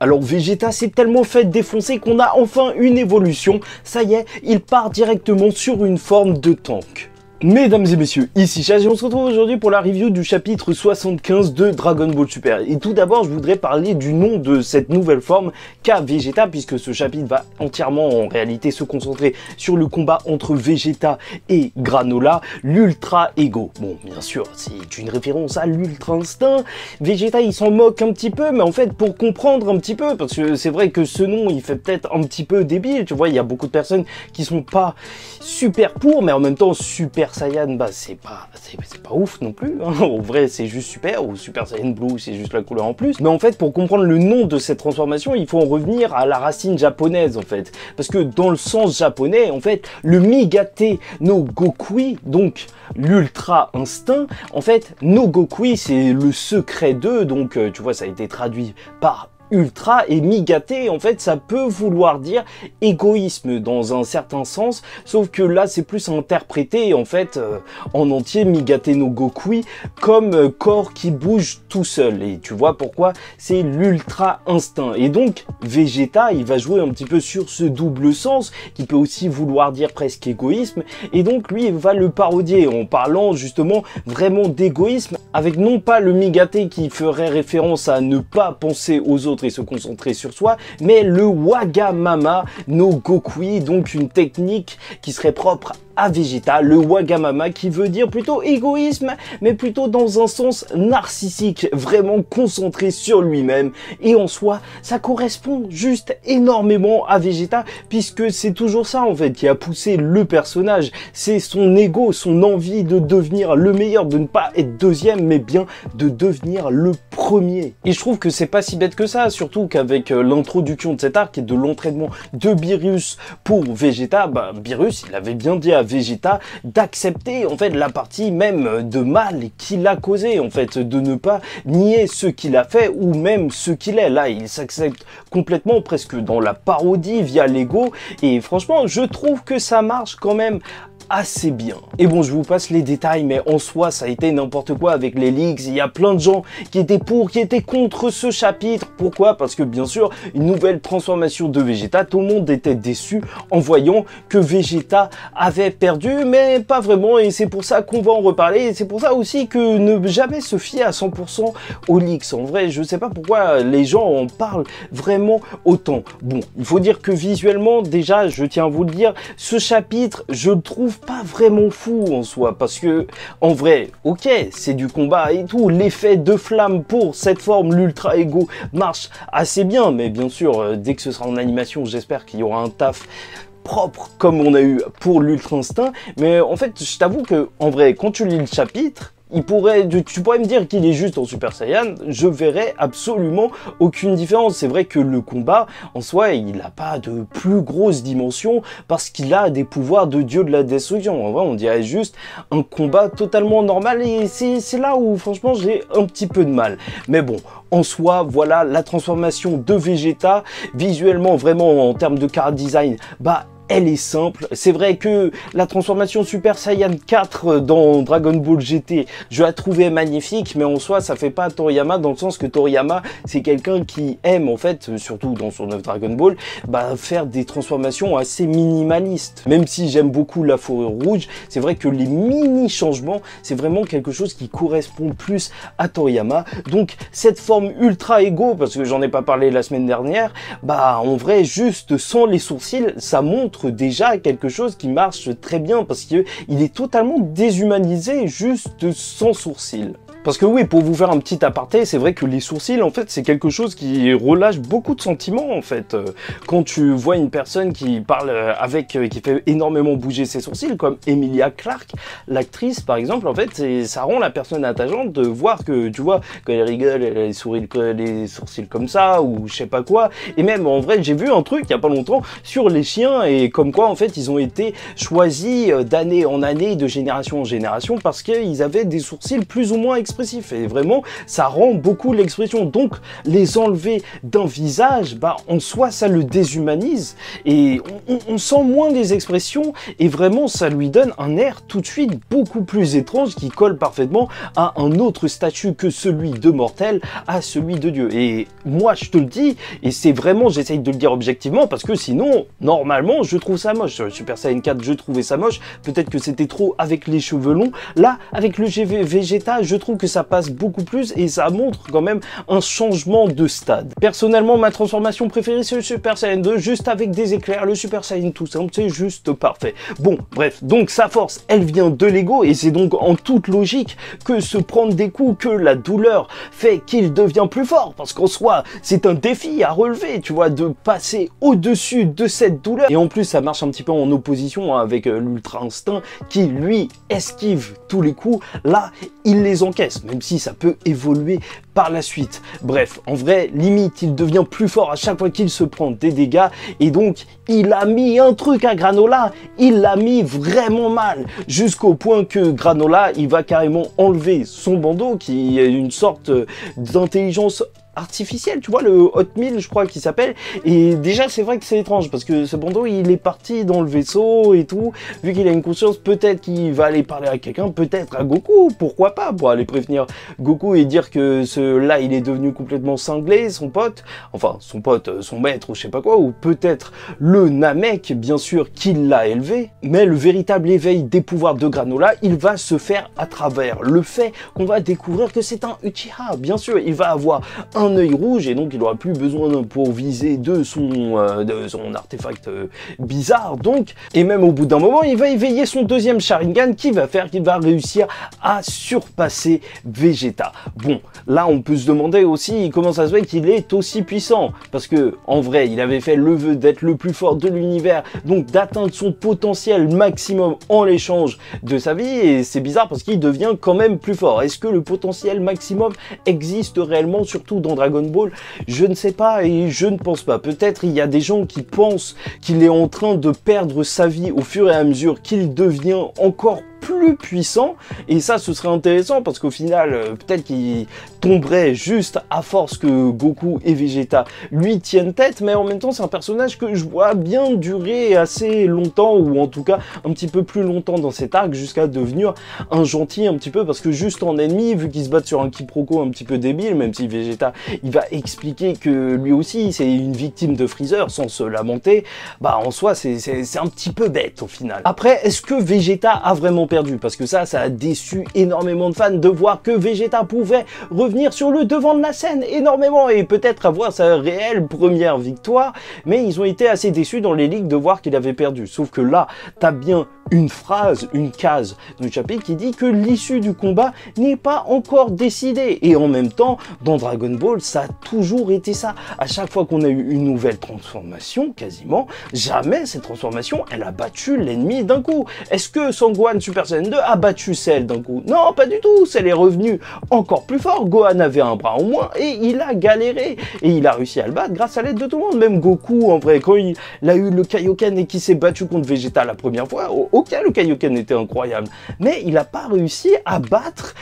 Alors Vegeta s'est tellement fait défoncer qu'on a enfin une évolution. Ça y est, il part directement sur une forme de tank. Mesdames et messieurs, ici Chaz et on se retrouve aujourd'hui pour la review du chapitre 75 de Dragon Ball Super. Et tout d'abord, je voudrais parler du nom de cette nouvelle forme qu'a Vegeta, puisque ce chapitre va entièrement en réalité se concentrer sur le combat entre Vegeta et Granola, l'Ultra Ego. Bon, bien sûr, c'est une référence à l'Ultra Instinct. Vegeta, il s'en moque un petit peu, mais en fait, pour comprendre un petit peu, parce que c'est vrai que ce nom, il fait peut-être un petit peu débile, tu vois, il y a beaucoup de personnes qui sont pas super pour, mais en même temps, Super Saiyan, bah c'est pas ouf non plus, hein. En vrai c'est juste super, ou Super Saiyan Blue c'est juste la couleur en plus. Mais en fait pour comprendre le nom de cette transformation, il faut en revenir à la racine japonaise en fait. Parce que dans le sens japonais, en fait, le Migate no Gokui, donc l'Ultra Instinct, en fait, no Gokui c'est le secret d'eux, donc tu vois ça a été traduit par Ultra, et Migate, en fait, ça peut vouloir dire égoïsme dans un certain sens, sauf que là, c'est plus interprété, en fait, en entier, Migate no Gokui, comme corps qui bouge tout seul. Et tu vois pourquoi? C'est l'Ultra Instinct. Et donc, Vegeta, il va jouer un petit peu sur ce double sens, qui peut aussi vouloir dire presque égoïsme, et donc, lui, il va le parodier en parlant, justement, vraiment d'égoïsme, avec non pas le Migate qui ferait référence à ne pas penser aux autres et se concentrer sur soi, mais le Wagamama no Gokui, donc une technique qui serait propre à Vegeta, le Wagamama, qui veut dire plutôt égoïsme, mais plutôt dans un sens narcissique, vraiment concentré sur lui-même. Et en soi, ça correspond juste énormément à Vegeta, puisque c'est toujours ça en fait qui a poussé le personnage. C'est son ego, son envie de devenir le meilleur, de ne pas être deuxième, mais bien de devenir le premier. Et je trouve que c'est pas si bête que ça, surtout qu'avec l'introduction de cet arc et de l'entraînement de Beerus pour Vegeta, bah Beerus, il avait bien dit à Vegeta d'accepter en fait la partie même de mal qu'il a causé, en fait, de ne pas nier ce qu'il a fait ou même ce qu'il est. Là, il s'accepte complètement, presque dans la parodie via l'ego, et franchement, je trouve que ça marche quand même assez bien. Et bon, je vous passe les détails, mais en soi, ça a été n'importe quoi avec les leaks. Il y a plein de gens qui étaient pour, qui étaient contre ce chapitre. Pourquoi? Parce que bien sûr, une nouvelle transformation de Vegeta, tout le monde était déçu en voyant que Vegeta avait perdu, mais pas vraiment, et c'est pour ça qu'on va en reparler, et c'est pour ça aussi que ne jamais se fier à 100% aux leaks. En vrai, je sais pas pourquoi les gens en parlent vraiment autant. Bon, il faut dire que visuellement, déjà, je tiens à vous le dire, ce chapitre, je le trouve pas vraiment fou en soi, parce que en vrai, ok, c'est du combat et tout, l'effet de flamme pour cette forme, l'Ultra Ego, marche assez bien, mais bien sûr, dès que ce sera en animation, j'espère qu'il y aura un taf propre comme on a eu pour l'Ultra Instinct. Mais en fait, je t'avoue que en vrai, quand tu lis le chapitre, tu pourrais me dire qu'il est juste en Super Saiyan, je verrais absolument aucune différence. C'est vrai que le combat, en soi, il n'a pas de plus grosse dimension parce qu'il a des pouvoirs de dieu de la destruction. En vrai, on dirait juste un combat totalement normal, et c'est là où, franchement, j'ai un petit peu de mal. Mais bon, en soi, voilà la transformation de Vegeta. Visuellement, vraiment, en termes de chara design, bah, elle est simple. C'est vrai que la transformation Super Saiyan 4 dans Dragon Ball GT, je la trouvais magnifique, mais en soi, ça fait pas Toriyama, dans le sens que Toriyama, c'est quelqu'un qui aime, en fait, surtout dans son œuvre Dragon Ball, bah, faire des transformations assez minimalistes. Même si j'aime beaucoup la fourrure rouge, c'est vrai que les mini-changements, c'est vraiment quelque chose qui correspond plus à Toriyama. Donc, cette forme Ultra Ego, parce que j'en ai pas parlé la semaine dernière, bah, en vrai, juste sans les sourcils, ça montre déjà quelque chose qui marche très bien, parce que il est totalement déshumanisé juste sans sourcils. Parce que oui, pour vous faire un petit aparté, c'est vrai que les sourcils, en fait, c'est quelque chose qui relâche beaucoup de sentiments, en fait. Quand tu vois une personne qui parle qui fait énormément bouger ses sourcils, comme Emilia Clarke, l'actrice, par exemple, en fait, ça rend la personne attachante de voir que, tu vois, quand elle rigole, elle sourit les sourcils comme ça, ou je sais pas quoi. Et même, en vrai, j'ai vu un truc, il y a pas longtemps, sur les chiens, et comme quoi, en fait, ils ont été choisis d'année en année, de génération en génération, parce qu'ils avaient des sourcils plus ou moins expressif et vraiment ça rend beaucoup l'expression. Donc les enlever d'un visage, bah en soi ça le déshumanise et on sent moins les expressions et vraiment ça lui donne un air tout de suite beaucoup plus étrange qui colle parfaitement à un autre statut que celui de mortel, à celui de Dieu. Et moi je te le dis, et c'est vraiment, j'essaye de le dire objectivement parce que sinon normalement je trouve ça moche. Sur Super Saiyan 4 je trouvais ça moche, peut-être que c'était trop avec les cheveux longs. Là avec le Vegeta je trouve que ça passe beaucoup plus et ça montre quand même un changement de stade. Personnellement ma transformation préférée c'est le Super Saiyan 2, juste avec des éclairs, le Super Saiyan tout simple, c'est juste parfait. Bon bref, donc sa force elle vient de l'ego et c'est donc en toute logique que se prendre des coups, que la douleur fait qu'il devient plus fort, parce qu'en soi c'est un défi à relever, tu vois, de passer au-dessus de cette douleur. Et en plus ça marche un petit peu en opposition hein, avec l'Ultra Instinct qui lui esquive tous les coups, là il les encaisse, même si ça peut évoluer par la suite. Bref, en vrai, limite, il devient plus fort à chaque fois qu'il se prend des dégâts, et donc, il a mis un truc à Granola, il l'a mis vraiment mal, jusqu'au point que Granola, il va carrément enlever son bandeau, qui est une sorte d'intelligence artificielle, tu vois, le Hot 1000 je crois qu'il s'appelle, et déjà c'est vrai que c'est étrange parce que ce bandeau il est parti dans le vaisseau et tout, vu qu'il a une conscience, peut-être qu'il va aller parler à quelqu'un, peut-être à Goku, pourquoi pas, pour aller prévenir Goku et dire que là il est devenu complètement cinglé, son pote, enfin son pote, son maître ou je sais pas quoi, ou peut-être le Namek bien sûr qui l'a élevé, mais le véritable éveil des pouvoirs de Granola il va se faire à travers le fait qu'on va découvrir que c'est un Uchiha, bien sûr, il va avoir un œil rouge et donc il aura plus besoin pour viser de son artefact bizarre donc, et même au bout d'un moment il va éveiller son deuxième Sharingan qui va faire qu'il va réussir à surpasser Vegeta. Bon, là on peut se demander aussi comment ça se fait qu'il est aussi puissant, parce que en vrai il avait fait le vœu d'être le plus fort de l'univers, donc d'atteindre son potentiel maximum en l'échange de sa vie, et c'est bizarre parce qu'il devient quand même plus fort. Est-ce que le potentiel maximum existe réellement, surtout dans Dragon Ball? Je ne sais pas et je ne pense pas. Peut-être il y a des gens qui pensent qu'il est en train de perdre sa vie au fur et à mesure qu'il devient encore plus puissant, et ça ce serait intéressant parce qu'au final peut-être qu'il tomberait juste à force que Goku et Vegeta lui tiennent tête, mais en même temps c'est un personnage que je vois bien durer assez longtemps, ou en tout cas un petit peu plus longtemps dans cet arc, jusqu'à devenir un gentil un petit peu, parce que juste en ennemi, vu qu'ils se battent sur un quiproquo un petit peu débile, même si Vegeta il va expliquer que lui aussi c'est une victime de Freezer sans se lamenter, bah en soi c'est un petit peu bête au final. Après, est-ce que Vegeta a vraiment perdu? Parce que ça a déçu énormément de fans de voir que Vegeta pouvait revenir sur le devant de la scène énormément et peut-être avoir sa réelle première victoire, mais ils ont été assez déçus dans les ligues de voir qu'il avait perdu. Sauf que là, t'as bien une phrase, une case du chapitre qui dit que l'issue du combat n'est pas encore décidée. Et en même temps, dans Dragon Ball, ça a toujours été ça. À chaque fois qu'on a eu une nouvelle transformation, quasiment, jamais cette transformation, elle a battu l'ennemi d'un coup. Est-ce que Sangohan Super Saiyan 2 a battu Cell d'un coup? Non, pas du tout. Cell est revenu encore plus fort. Gohan avait un bras en moins et il a galéré. Et il a réussi à le battre grâce à l'aide de tout le monde. Même Goku, en vrai, quand il a eu le Kaioken et qu'il s'est battu contre Vegeta la première fois, ok, le Kaioken était incroyable, mais il n'a pas réussi à battre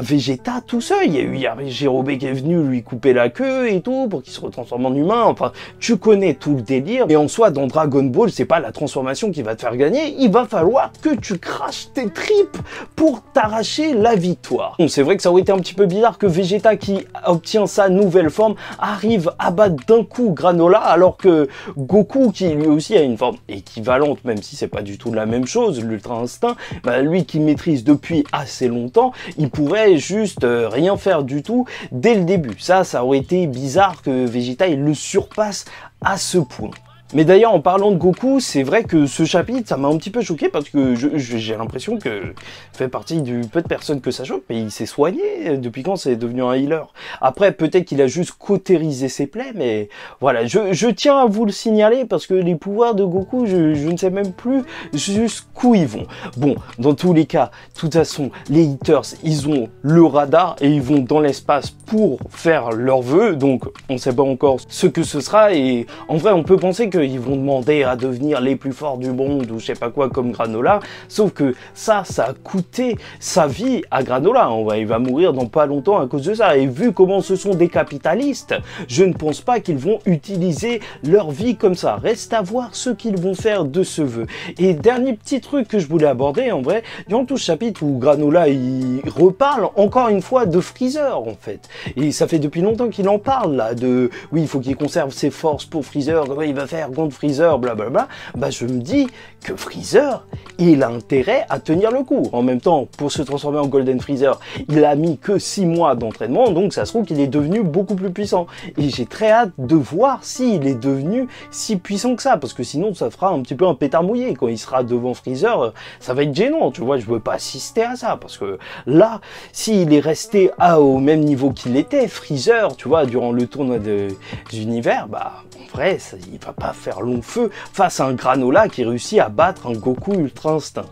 Vegeta tout seul. Il y a eu Jirobe qui est venu lui couper la queue et tout pour qu'il se retransforme en humain. Enfin, tu connais tout le délire. Et en soi, dans Dragon Ball, c'est pas la transformation qui va te faire gagner. Il va falloir que tu craches tes tripes pour t'arracher la victoire. Bon, c'est vrai que ça aurait été un petit peu bizarre que Vegeta, qui obtient sa nouvelle forme, arrive à battre d'un coup Granola, alors que Goku, qui lui aussi a une forme équivalente, même si c'est pas du tout la même chose, l'Ultra Instinct, lui qui maîtrise depuis assez longtemps, il pourrait juste rien faire du tout dès le début. Ça aurait été bizarre que Vegeta il le surpasse à ce point. Mais d'ailleurs, en parlant de Goku, c'est vrai que ce chapitre, ça m'a un petit peu choqué parce que j'ai l'impression que fait partie du peu de personnes que ça choque, mais il s'est soigné depuis quand c'est devenu un healer. Après, peut-être qu'il a juste cautérisé ses plaies, mais voilà, je tiens à vous le signaler parce que les pouvoirs de Goku, je ne sais même plus jusqu'où ils vont. Bon, dans tous les cas, de toute façon, les haters, ils ont le radar et ils vont dans l'espace pour faire leurs vœux, donc on ne sait pas encore ce que ce sera, et en vrai, on peut penser que ils vont demander à devenir les plus forts du monde ou je sais pas quoi comme Granola, sauf que ça a coûté sa vie à Granola, il va mourir dans pas longtemps à cause de ça, et vu comment ce sont des capitalistes, je ne pense pas qu'ils vont utiliser leur vie comme ça. Reste à voir ce qu'ils vont faire de ce vœu. Et dernier petit truc que je voulais aborder, en vrai, dans tout ce chapitre où Granola il reparle encore une fois de Freezer en fait, et ça fait depuis longtemps qu'il en parle là, de oui il faut qu'il conserve ses forces pour Freezer, comment il va faire contre Freezer, blablabla. Bah je me dis que Freezer il a intérêt à tenir le coup. En même temps, pour se transformer en Golden Freezer, il a mis que 6 mois d'entraînement, donc ça se trouve qu'il est devenu beaucoup plus puissant. Et j'ai très hâte de voir s'il est devenu si puissant que ça, parce que sinon ça fera un petit peu un pétard mouillé. Quand il sera devant Freezer, ça va être gênant, tu vois, je veux pas assister à ça, parce que là, s'il est resté au même niveau qu'il était, Freezer, tu vois, durant le tournoi des univers, bah, en vrai, ça, il va pas faire long feu face à un Granola qui réussit à battre un Goku Ultra Instinct.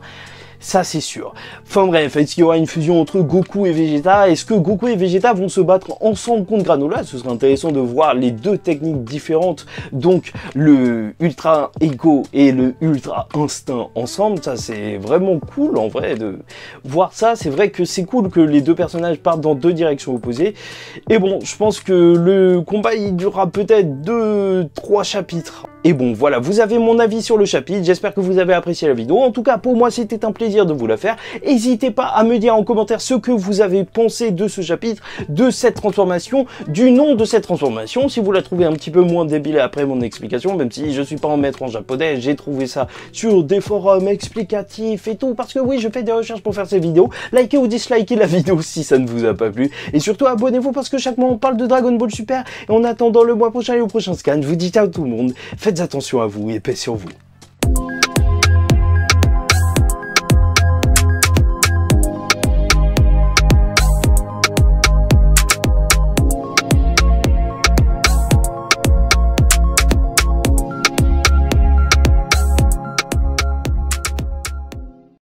Ça, c'est sûr. Enfin bref, est-ce qu'il y aura une fusion entre Goku et Vegeta? Est-ce que Goku et Vegeta vont se battre ensemble contre Granola? Ce serait intéressant de voir les deux techniques différentes, donc le Ultra Ego et le Ultra Instinct ensemble. Ça, c'est vraiment cool, en vrai, de voir ça. C'est vrai que c'est cool que les deux personnages partent dans deux directions opposées. Et bon, je pense que le combat, il durera peut-être 2-3 chapitres. Et bon, voilà, vous avez mon avis sur le chapitre, j'espère que vous avez apprécié la vidéo. En tout cas, pour moi, c'était un plaisir de vous la faire. N'hésitez pas à me dire en commentaire ce que vous avez pensé de ce chapitre, de cette transformation, du nom de cette transformation. Si vous la trouvez un petit peu moins débile après mon explication, même si je suis pas un maître en japonais, j'ai trouvé ça sur des forums explicatifs et tout, parce que oui, je fais des recherches pour faire ces vidéos. Likez ou dislikez la vidéo si ça ne vous a pas plu. Et surtout, abonnez-vous parce que chaque mois, on parle de Dragon Ball Super. Et en attendant le mois prochain et au prochain scan, je vous dis ciao tout le monde. Faites attention à vous et paix sur vous.